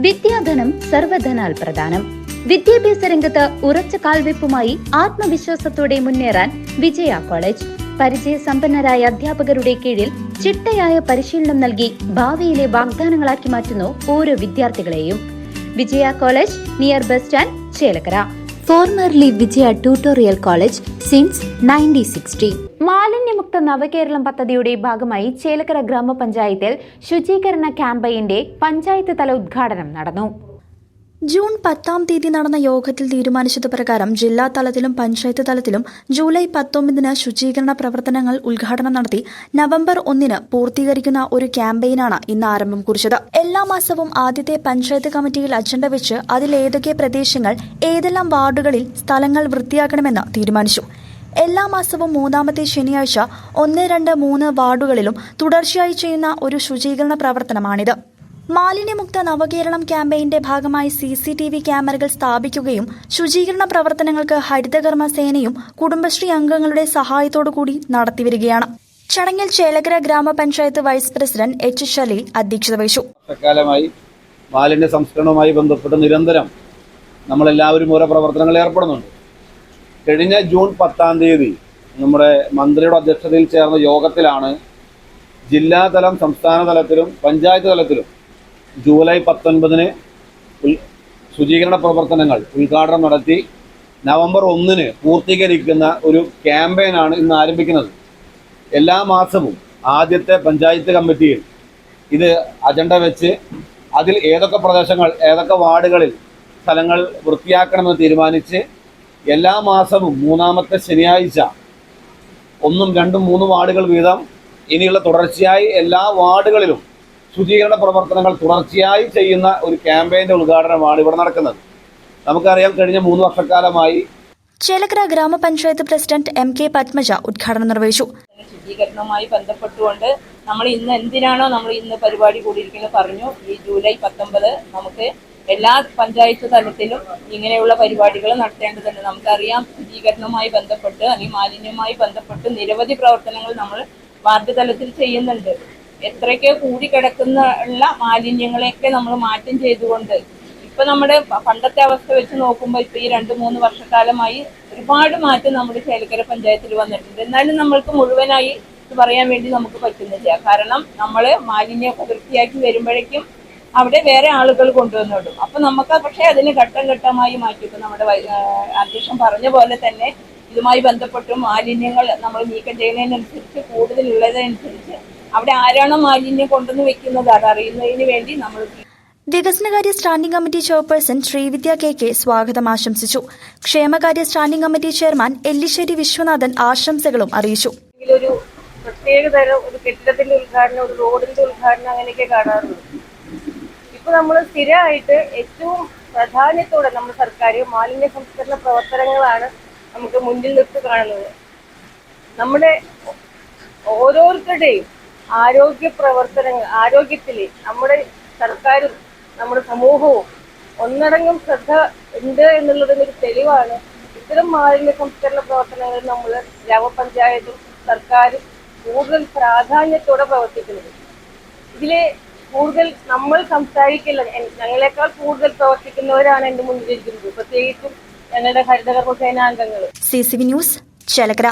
വിദ്യാധനം സർവധനാൽ പ്രധാനം. വിദ്യാഭ്യാസ രംഗത്ത് ഉറച്ച കാൽവെപ്പുമായി ആത്മവിശ്വാസത്തോടെ മുന്നേറാൻ വിജയ കോളേജ്. പരിചയസമ്പന്നരായ അധ്യാപകരുടെ കീഴിൽ ചിട്ടയായ പരിശീലനം നൽകി ഭാവിയിലെ വാഗ്ദാനങ്ങളാക്കി മാറ്റുന്നു ഓരോ വിദ്യാർത്ഥികളെയും. Vijaya college near bus stand, Chelakkara. Formerly Vijaya tutorial college since 1960. മാലിന്യമുക്ത നവകേരളം പദ്ധതിയുടെ ഭാഗമായി ചേലക്കര ഗ്രാമപഞ്ചായത്തിൽ ശുചീകരണ ക്യാമ്പയിന്റെ പഞ്ചായത്ത് തല ഉദ്ഘാടനം നടന്നു. ജൂൺ 10 നടന്ന യോഗത്തിൽ തീരുമാനിച്ചത് പ്രകാരം ജില്ലാ തലത്തിലും പഞ്ചായത്ത് തലത്തിലും ജൂലൈ 19 ശുചീകരണ പ്രവർത്തനങ്ങൾ ഉദ്ഘാടനം നടത്തി നവംബർ 1 പൂർത്തീകരിക്കുന്ന ഒരു ക്യാമ്പയിനാണ് ഇന്ന് ആരംഭം കുറിച്ചത്. എല്ലാ മാസവും ആദ്യത്തെ പഞ്ചായത്ത് കമ്മിറ്റിയിൽ അജണ്ട വെച്ച് അതിൽ ഏതൊക്കെ പ്രദേശങ്ങൾ, ഏതെല്ലാം വാർഡുകളിൽ സ്ഥലങ്ങൾ വൃത്തിയാക്കണമെന്ന് തീരുമാനിച്ചു. എല്ലാ മാസവും 3-ാമത്തെ ശനിയാഴ്ച 1, 2, 3 വാർഡുകളിലും തുടർച്ചയായി ചെയ്യുന്ന ഒരു ശുചീകരണ പ്രവർത്തനമാണിത്. മാലിന്യമുക്ത നവകേരളം ക്യാമ്പയിന്റെ ഭാഗമായി CCTV ക്യാമറകൾ സ്ഥാപിക്കുകയും ശുചീകരണ പ്രവർത്തനങ്ങൾക്ക് ഹരിതകർമ്മ സേനയും കുടുംബശ്രീ അംഗങ്ങളുടെ സഹായത്തോടുകൂടി നടത്തിവരികയാണ്. ചടങ്ങിൽ ചേലക്കര ഗ്രാമപഞ്ചായത്ത് വൈസ് പ്രസിഡന്റ് H. ഷലീൽ അധ്യക്ഷത വഹിച്ചു. മാലിന്യ സംസ്കരണവുമായി ബന്ധപ്പെട്ട് നിരന്തരം നമ്മളെല്ലാവരും ഓരോ പ്രവർത്തനങ്ങളിൽ ഏർപ്പെടുന്നുണ്ട്. കഴിഞ്ഞ ജൂൺ 10 നമ്മുടെ മന്ത്രിയുടെ അധ്യക്ഷതയിൽ ചേർന്ന യോഗത്തിലാണ് ജില്ലാതലം, സംസ്ഥാന തലത്തിലും പഞ്ചായത്ത് തലത്തിലും ജൂലൈ 19 ശുചീകരണ പ്രവർത്തനങ്ങൾ ഉദ്ഘാടനം നടത്തി നവംബർ 1 പൂർത്തീകരിക്കുന്ന ഒരു ക്യാമ്പയിനാണ് ഇന്ന് ആരംഭിക്കുന്നത്. എല്ലാ മാസവും ആദ്യത്തെ പഞ്ചായത്ത് കമ്മിറ്റിയിൽ ഇത് അജണ്ട വെച്ച് അതിൽ ഏതൊക്കെ പ്രദേശങ്ങൾ, ഏതൊക്കെ വാർഡുകളിൽ സ്ഥലങ്ങൾ വൃത്തിയാക്കണമെന്ന് തീരുമാനിച്ച് എല്ലാ മാസവും 3-ാമത്തെ ശനിയാഴ്ച 1, 2, 3 വാർഡുകൾ വീതം ഇനിയുള്ള തുടർച്ചയായി എല്ലാ വാർഡുകളിലും ശുചീകരണ പ്രവർത്തനങ്ങൾ തുടർച്ചയായി ചെയ്യുന്ന ഒരു ക്യാമ്പയിന്റെ ഉദ്ഘാടനമാണ് ഇവിടെ നടക്കുന്നത്. നമുക്കറിയാം, കഴിഞ്ഞ 3 വർഷക്കാലമായി ചേലക്കര ഗ്രാമപഞ്ചായത്ത് പ്രസിഡന്റ് MK പത്മജ ഉദ്ഘാടനം നിർവഹിച്ചു. ശുചീകരണവുമായി ബന്ധപ്പെട്ടുകൊണ്ട് നമ്മൾ ഇന്ന് എന്തിനാണോ ഇന്ന് പരിപാടി കൂടിയിരിക്കുന്നത് പറഞ്ഞു. ഈ ജൂലൈ 19 നമുക്ക് എല്ലാ പഞ്ചായത്ത് തലത്തിലും ഇങ്ങനെയുള്ള പരിപാടികൾ നടത്തേണ്ടതുണ്ട്. നമുക്കറിയാം, ശുചീകരണവുമായി ബന്ധപ്പെട്ട് അല്ലെങ്കിൽ മാലിന്യവുമായി ബന്ധപ്പെട്ട് നിരവധി പ്രവർത്തനങ്ങൾ നമ്മൾ വാർഡ് തലത്തിൽ ചെയ്യുന്നുണ്ട്. എത്രയൊക്കെ കൂടിക്കിടക്കുന്ന മാലിന്യങ്ങളെയൊക്കെ നമ്മൾ മാറ്റം ചെയ്തുകൊണ്ട് ഇപ്പൊ നമ്മുടെ പണ്ടത്തെ അവസ്ഥ വെച്ച് നോക്കുമ്പോൾ ഇപ്പൊ ഈ 2-3 വർഷക്കാലമായി ഒരുപാട് മാറ്റം നമ്മുടെ ചേലക്കര പഞ്ചായത്തിൽ വന്നിട്ടുണ്ട്. എന്നാലും നമ്മൾക്ക് മുഴുവനായി ഇത് പറയാൻ വേണ്ടി നമുക്ക് പറ്റുന്നില്ല. കാരണം നമ്മൾ മാലിന്യമൊക്കെ വൃത്തിയാക്കി വരുമ്പോഴേക്കും അവിടെ വേറെ ആളുകൾ കൊണ്ടുവന്നിടും. അപ്പൊ നമുക്ക് പക്ഷേ അതിന് ഘട്ടം ഘട്ടമായി മാറ്റിക്കും. നമ്മുടെ അധ്യക്ഷൻ പറഞ്ഞ പോലെ തന്നെ ഇതുമായി ബന്ധപ്പെട്ട് മാലിന്യങ്ങൾ നമ്മൾ നീക്കം ചെയ്യുന്നതിനനുസരിച്ച്, കൂടുതലുള്ളതനുസരിച്ച് അവിടെ ആരാണോ മാലിന്യം കൊണ്ടുവന്ന് വെക്കുന്നത് അതറിയുന്നതിന് വേണ്ടി നമ്മൾ വികസനകാര്യ standing committee chairperson Srividya KK സ്വാഗതം ആശംസിച്ചു. ക്ഷേമകാര്യ standing committee chairman Ellissery Viswanathan ആശംസകളും അറിയിച്ചു. ഒരു പ്രത്യേകതരം ഒരു കെട്ടിടത്തിന്റെ ഉദ്ഘാടനം, ഒരു റോഡിന്റെ ഉദ്ഘാടനം അങ്ങനെയൊക്കെ കാണാറുണ്ട്. ഇപ്പൊ നമ്മൾ സ്ഥിരമായിട്ട് ഏറ്റവും പ്രാധാന്യത്തോടെ നമ്മുടെ സർക്കാർ മാലിന്യ സംസ്കരണ പ്രവർത്തനങ്ങളാണ് നമുക്ക് മുന്നിൽ നിർത്തി കാണുന്നത്. നമ്മുടെ ഓരോരുത്തരുടെയും ആരോഗ്യ പ്രവർത്തനങ്ങൾ, ആരോഗ്യത്തിൽ നമ്മുടെ സർക്കാരും നമ്മുടെ സമൂഹവും ഒന്നടങ്കം ശ്രദ്ധ ഉണ്ട് എന്നുള്ളതിന് ഒരു തെളിവാണ് ഇത്തരം മാലിന്യ സംസ്കരണ പ്രവർത്തനങ്ങൾ നമ്മൾ ഗ്രാമപഞ്ചായത്തും സർക്കാരും കൂടുതൽ പ്രാധാന്യത്തോടെ പ്രവർത്തിക്കുന്നത്. ഇതിലെ കൂടുതൽ നമ്മൾ സംസാരിക്കില്ല, ഞങ്ങളെക്കാൾ കൂടുതൽ പ്രവർത്തിക്കുന്നവരാണ് എന്റെ മുന്നിലിരിക്കുന്നത്, പ്രത്യേകിച്ചും ഞങ്ങളുടെ ഹരിതകർമ്മ സേനാംഗങ്ങൾ. CCV news, Chelakkara.